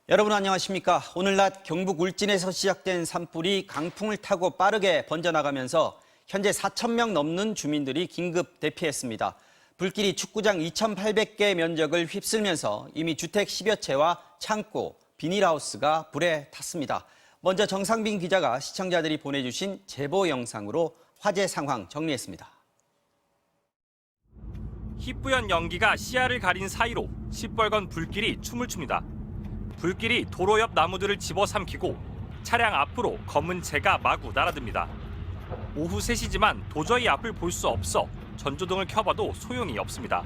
여러분 안녕하십니까? 오늘 낮 경북 울진에서 시작된 산불이 강풍을 타고 빠르게 번져나가면서 현재 4,000명 넘는 주민들이 긴급 대피했습니다. 불길이 축구장 2,800개 면적을 휩쓸면서 이미 주택 10여 채와 창고, 비닐하우스가 불에 탔습니다. 먼저 정상빈 기자가 시청자들이 보내주신 제보 영상으로 화재 상황 정리했습니다. 희뿌연 연기가 시야를 가린 사이로 시뻘건 불길이 춤을 춥니다. 불길이 도로 옆 나무들을 집어삼키고 차량 앞으로 검은 재가 마구 날아듭니다. 오후 3시지만 도저히 앞을 볼 수 없어 전조등을 켜봐도 소용이 없습니다.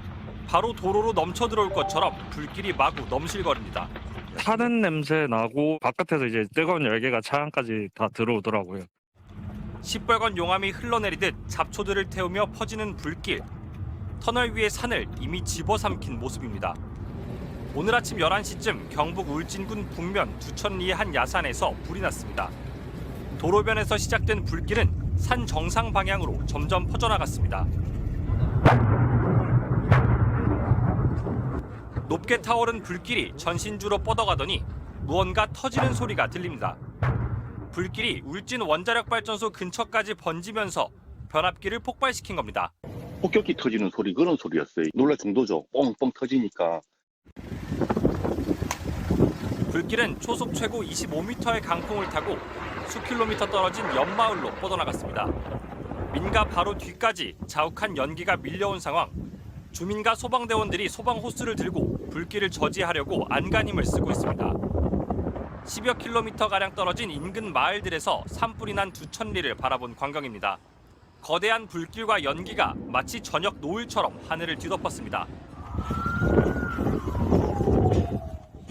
바로 도로로 넘쳐 들어올 것처럼 불길이 마구 넘실거립니다. 타는 냄새 나고 바깥에서 이제 뜨거운 열기가 차 안까지 다 들어오더라고요. 시뻘건 용암이 흘러내리듯 잡초들을 태우며 퍼지는 불길. 터널 위의 산을 이미 집어삼킨 모습입니다. 오늘 아침 11시쯤 경북 울진군 북면 두천리의 한 야산에서 불이 났습니다. 도로변에서 시작된 불길은 산 정상 방향으로 점점 퍼져나갔습니다. 높게 타오른 불길이 전신주로 뻗어가더니 무언가 터지는 소리가 들립니다. 불길이 울진 원자력발전소 근처까지 번지면서 변압기를 폭발시킨 겁니다. 폭격기 터지는 소리, 그런 소리였어요. 놀랄 정도죠. 뻥뻥 터지니까. 불길은 초속 최고 25m의 강풍을 타고 수킬로미터 떨어진 옆마을로 뻗어나갔습니다. 민가 바로 뒤까지 자욱한 연기가 밀려온 상황. 주민과 소방대원들이 소방호스를 들고 불길을 저지하려고 안간힘을 쓰고 있습니다. 10여 킬로미터가량 떨어진 인근 마을들에서 산불이 난 두천리를 바라본 광경입니다. 거대한 불길과 연기가 마치 저녁 노을처럼 하늘을 뒤덮었습니다.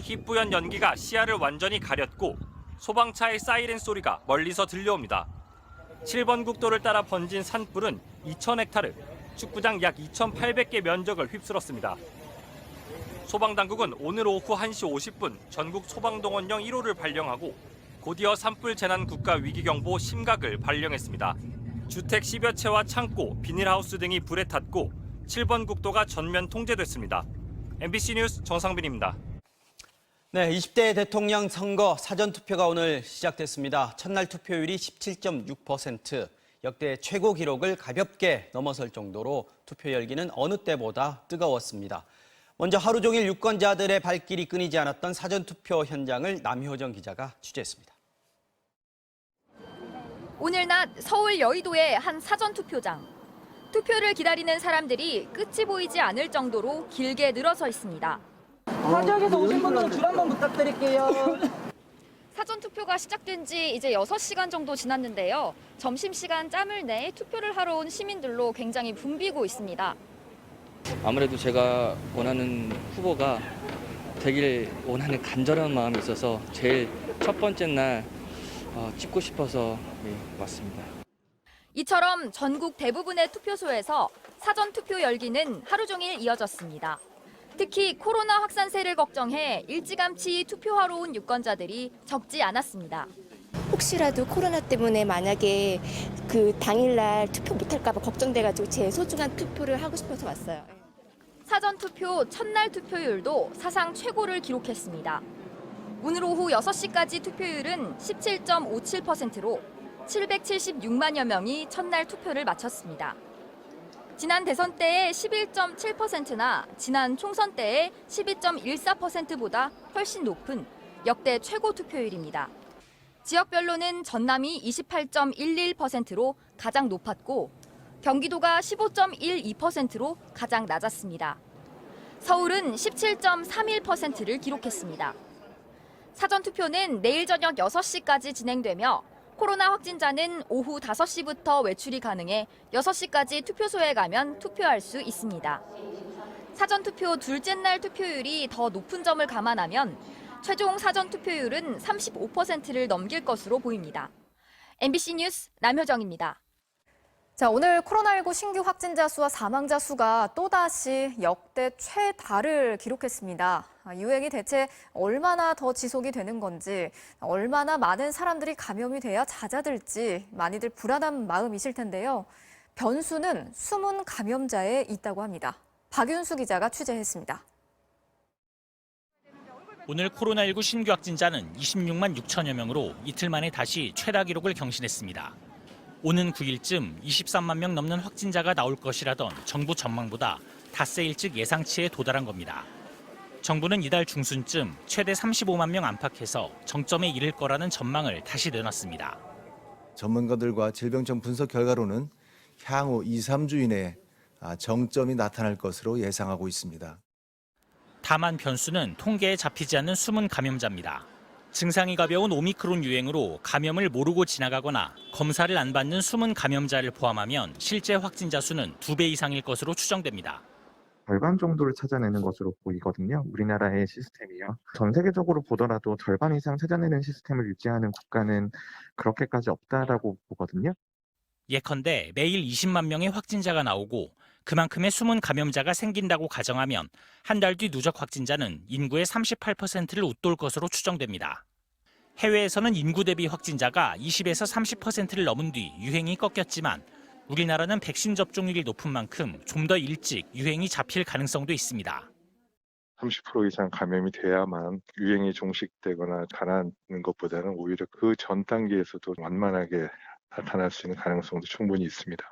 희뿌연 연기가 시야를 완전히 가렸고 소방차의 사이렌 소리가 멀리서 들려옵니다. 7번 국도를 따라 번진 산불은 2,000헥타르, 축구장 약 2,800개 면적을 휩쓸었습니다. 소방당국은 오늘 오후 1시 50분 전국 소방동원령 1호를 발령하고 곧이어 산불 재난 국가 위기경보 심각을 발령했습니다. 주택 10여 채와 창고, 비닐하우스 등이 불에 탔고 7번 국도가 전면 통제됐습니다. MBC 뉴스 정상빈입니다. 네, 20대 대통령 선거 사전투표가 오늘 시작됐습니다. 첫날 투표율이 17.6%, 역대 최고 기록을 가볍게 넘어설 정도로 투표 열기는 어느 때보다 뜨거웠습니다. 먼저 하루 종일 유권자들의 발길이 끊이지 않았던 사전투표 현장을 남효정 기자가 취재했습니다. 오늘 낮 서울 여의도의 한 사전투표장. 투표를 기다리는 사람들이 끝이 보이지 않을 정도로 길게 늘어서 있습니다. 사지역에서 오신 분들은 줄 한번 부탁드릴게요. 사전투표가 시작된 지 이제 6시간 정도 지났는데요. 점심시간 짬을 내 투표를 하러 온 시민들로 굉장히 붐비고 있습니다. 아무래도 제가 원하는 후보가 되길 원하는 간절한 마음이 있어서 제일 첫 번째 날 찍고 싶어서 왔습니다. 이처럼 전국 대부분의 투표소에서 사전투표 열기는 하루 종일 이어졌습니다. 특히 코로나 확산세를 걱정해 일찌감치 투표하러 온 유권자들이 적지 않았습니다. 혹시라도 코로나 때문에 만약에 그 당일날 투표 못할까 봐 걱정돼가지고 제 소중한 투표를 하고 싶어서 왔어요. 사전투표 첫날 투표율도 사상 최고를 기록했습니다. 오늘 오후 6시까지 투표율은 17.57%로 776만여 명이 첫날 투표를 마쳤습니다. 지난 대선 때의 11.7%나 지난 총선 때의 12.14%보다 훨씬 높은 역대 최고 투표율입니다. 지역별로는 전남이 28.11%로 가장 높았고 경기도가 15.12%로 가장 낮았습니다. 서울은 17.31%를 기록했습니다. 사전투표는 내일 저녁 6시까지 진행되며 코로나 확진자는 오후 5시부터 외출이 가능해 6시까지 투표소에 가면 투표할 수 있습니다. 사전투표 둘째 날 투표율이 더 높은 점을 감안하면 최종 사전투표율은 35%를 넘길 것으로 보입니다. MBC 뉴스 남효정입니다. 자, 오늘 코로나19 신규 확진자 수와 사망자 수가 또다시 역대 최다를 기록했습니다. 유행이 대체 얼마나 더 지속이 되는 건지, 얼마나 많은 사람들이 감염이 돼야 잦아들지 많이들 불안한 마음이실 텐데요. 변수는 숨은 감염자에 있다고 합니다. 박윤수 기자가 취재했습니다. 오늘 코로나19 신규 확진자는 26만 6천여 명으로 이틀 만에 다시 최다 기록을 경신했습니다. 오는 9일쯤 23만 명 넘는 확진자가 나올 것이라던 정부 전망보다 닷새 일찍 예상치에 도달한 겁니다. 정부는 이달 중순쯤 최대 35만 명 안팎에서 정점에 이를 거라는 전망을 다시 내놨습니다. 전문가들과 질병청 분석 결과로는 향후 2, 3주 이내에 정점이 나타날 것으로 예상하고 있습니다. 다만 변수는 통계에 잡히지 않는 숨은 감염자입니다. 증상이 가벼운 오미크론 유행으로 감염을 모르고 지나가거나 검사를 안 받는 숨은 감염자를 포함하면 실제 확진자 수는 2배 이상일 것으로 추정됩니다. 절반 정도를 찾아내는 것으로 보이거든요. 우리나라의 시스템이요. 전 세계적으로 보더라도 절반 이상 찾아내는 시스템을 유지하는 국가는 그렇게까지 없다라고 보거든요. 예컨대 매일 20만 명의 확진자가 나오고 그만큼의 숨은 감염자가 생긴다고 가정하면 한 달 뒤 누적 확진자는 인구의 38%를 웃돌 것으로 추정됩니다. 해외에서는 인구 대비 확진자가 20에서 30%를 넘은 뒤 유행이 꺾였지만 우리나라는 백신 접종률이 높은 만큼 좀 더 일찍 유행이 잡힐 가능성도 있습니다. 30% 이상 감염이 돼야만 유행이 종식되거나 가라앉는 것보다는 오히려 그 전 단계에서도 완만하게 나타날 수 있는 가능성도 충분히 있습니다.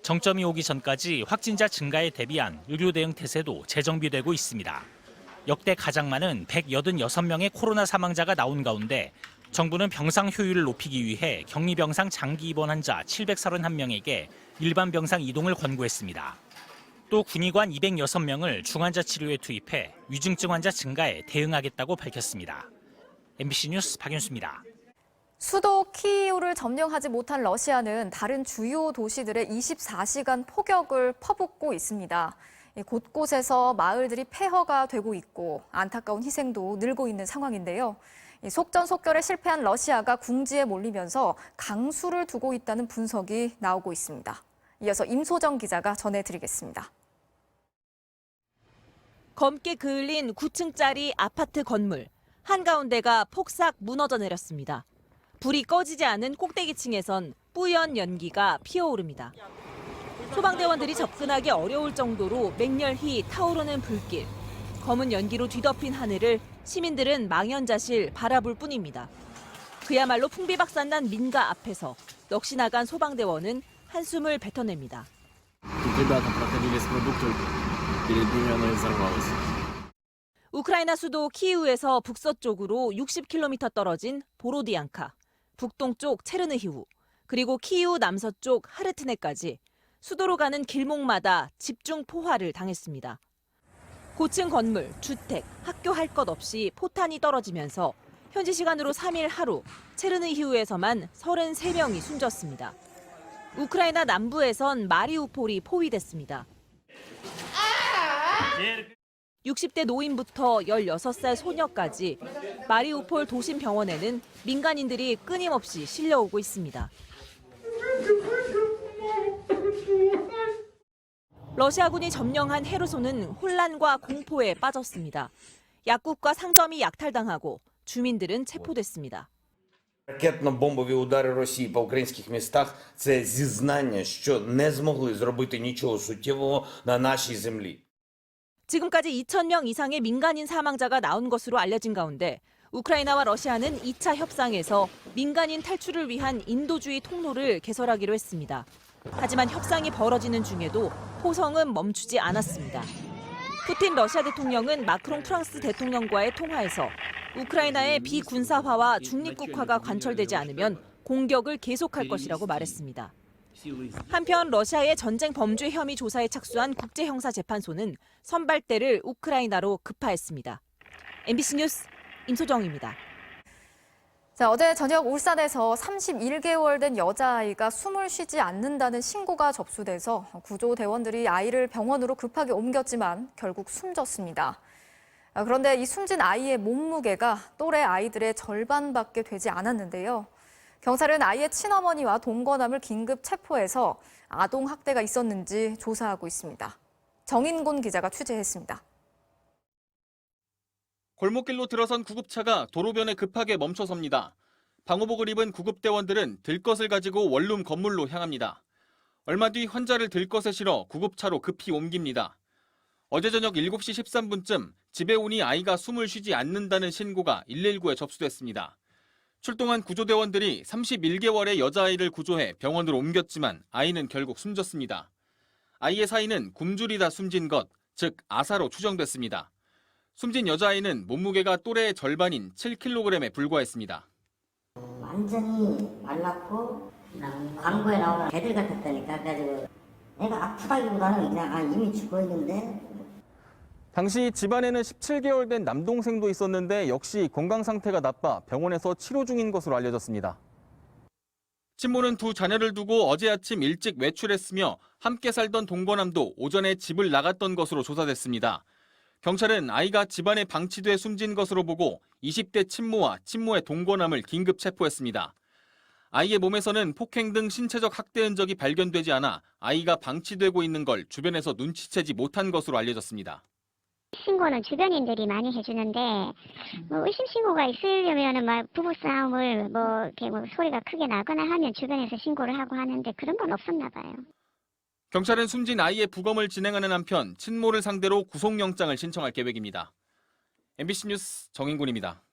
정점이 오기 전까지 확진자 증가에 대비한 의료 대응 태세도 재정비되고 있습니다. 역대 가장 많은 186명의 코로나 사망자가 나온 가운데 정부는 병상 효율을 높이기 위해 격리병상 장기 입원 환자 731명에게 일반 병상 이동을 권고했습니다. 또 군의관 206명을 중환자 치료에 투입해 위중증 환자 증가에 대응하겠다고 밝혔습니다. MBC 뉴스 박윤수입니다. 수도 키이우를 점령하지 못한 러시아는 다른 주요 도시들의 24시간 포격을 퍼붓고 있습니다. 곳곳에서 마을들이 폐허가 되고 있고 안타까운 희생도 늘고 있는 상황인데요. 속전속결에 실패한 러시아가 궁지에 몰리면서 강수를 두고 있다는 분석이 나오고 있습니다. 이어서 임소정 기자가 전해드리겠습니다. 검게 그을린 9층짜리 아파트 건물. 한가운데가 폭삭 무너져 내렸습니다. 불이 꺼지지 않은 꼭대기층에선 뿌연 연기가 피어오릅니다. 소방대원들이 접근하기 어려울 정도로 맹렬히 타오르는 불길. 검은 연기로 뒤덮인 하늘을 시민들은 망연자실 바라볼 뿐입니다. 그야말로 풍비박산난 민가 앞에서 넋이 나간 소방대원은 한숨을 뱉어냅니다. 우크라이나 수도 키이우에서 북서쪽으로 60km 떨어진 보로디안카, 북동쪽 체르느히우, 그리고 키이우 남서쪽 하르트네까지 수도로 가는 길목마다 집중 포화를 당했습니다. 고층 건물, 주택, 학교 할 것 없이 포탄이 떨어지면서 현지 시간으로 3일 하루 체르느히우에서만 33명이 숨졌습니다. 우크라이나 남부에선 마리우폴이 포위됐습니다. 60대 노인부터 16살 소녀까지 마리우폴 도심병원에는 민간인들이 끊임없이 실려오고 있습니다. 러시아군이 점령한 헤르손은 혼란과 공포에 빠졌습니다. 약국과 상점이 약탈당하고 주민들은 체포됐습니다. Ракетно-бомбові удари Росії по українських містах – це зізнання, що не змогли зробити нічого суттєвого на нашій землі. 지금까지 2,000명 이상의 민간인 사망자가 나온 것으로 알려진 가운데 우크라이나와 러시아는 2차 협상에서 민간인 탈출을 위한 인도주의 통로를 개설하기로 했습니다. 하지만 협상이 벌어지는 중에도 포성은 멈추지 않았습니다. 푸틴 러시아 대통령은 마크롱 프랑스 대통령과의 통화에서 우크라이나의 비군사화와 중립국화가 관철되지 않으면 공격을 계속할 것이라고 말했습니다. 한편 러시아의 전쟁 범죄 혐의 조사에 착수한 국제형사재판소는 선발대를 우크라이나로 급파했습니다. MBC 뉴스 임소정입니다. 자, 어제 저녁 울산에서 31개월 된 여자아이가 숨을 쉬지 않는다는 신고가 접수돼서 구조대원들이 아이를 병원으로 급하게 옮겼지만 결국 숨졌습니다. 그런데 이 숨진 아이의 몸무게가 또래 아이들의 절반밖에 되지 않았는데요. 경찰은 아이의 친어머니와 동거남을 긴급 체포해서 아동학대가 있었는지 조사하고 있습니다. 정인곤 기자가 취재했습니다. 골목길로 들어선 구급차가 도로변에 급하게 멈춰섭니다. 방호복을 입은 구급대원들은 들것을 가지고 원룸 건물로 향합니다. 얼마 뒤 환자를 들것에 실어 구급차로 급히 옮깁니다. 어제 저녁 7시 13분쯤 집에 오니 아이가 숨을 쉬지 않는다는 신고가 119에 접수됐습니다. 출동한 구조대원들이 31개월의 여자아이를 구조해 병원으로 옮겼지만 아이는 결국 숨졌습니다. 아이의 사인은 굶주리다 숨진 것, 즉 아사로 추정됐습니다. 숨진 여자아이는 몸무게가 또래의 절반인 7kg에 불과했습니다. 완전히 말랐고 광고에 나오는 개들 같았다니까. 그래가지고 애가 아프다기보다는 그냥 이미 죽어 있는데. 당시 집안에는 17개월 된 남동생도 있었는데 역시 건강 상태가 나빠 병원에서 치료 중인 것으로 알려졌습니다. 친모는 두 자녀를 두고 어제 아침 일찍 외출했으며 함께 살던 동거남도 오전에 집을 나갔던 것으로 조사됐습니다. 경찰은 아이가 집안에 방치돼 숨진 것으로 보고 20대 친모와 친모의 동거남을 긴급 체포했습니다. 아이의 몸에서는 폭행 등 신체적 학대 흔적이 발견되지 않아 아이가 방치되고 있는 걸 주변에서 눈치채지 못한 것으로 알려졌습니다. 신고는 주변인들이 많이 해주는데 의심 신고가 있으려면 부부싸움을 이렇게 소리가 크게 나거나 하면 주변에서 신고를 하고 하는데 그런 건 없었나 봐요. 경찰은 숨진 아이의 부검을 진행하는 한편 친모를 상대로 구속영장을 신청할 계획입니다. MBC 뉴스 정인군입니다.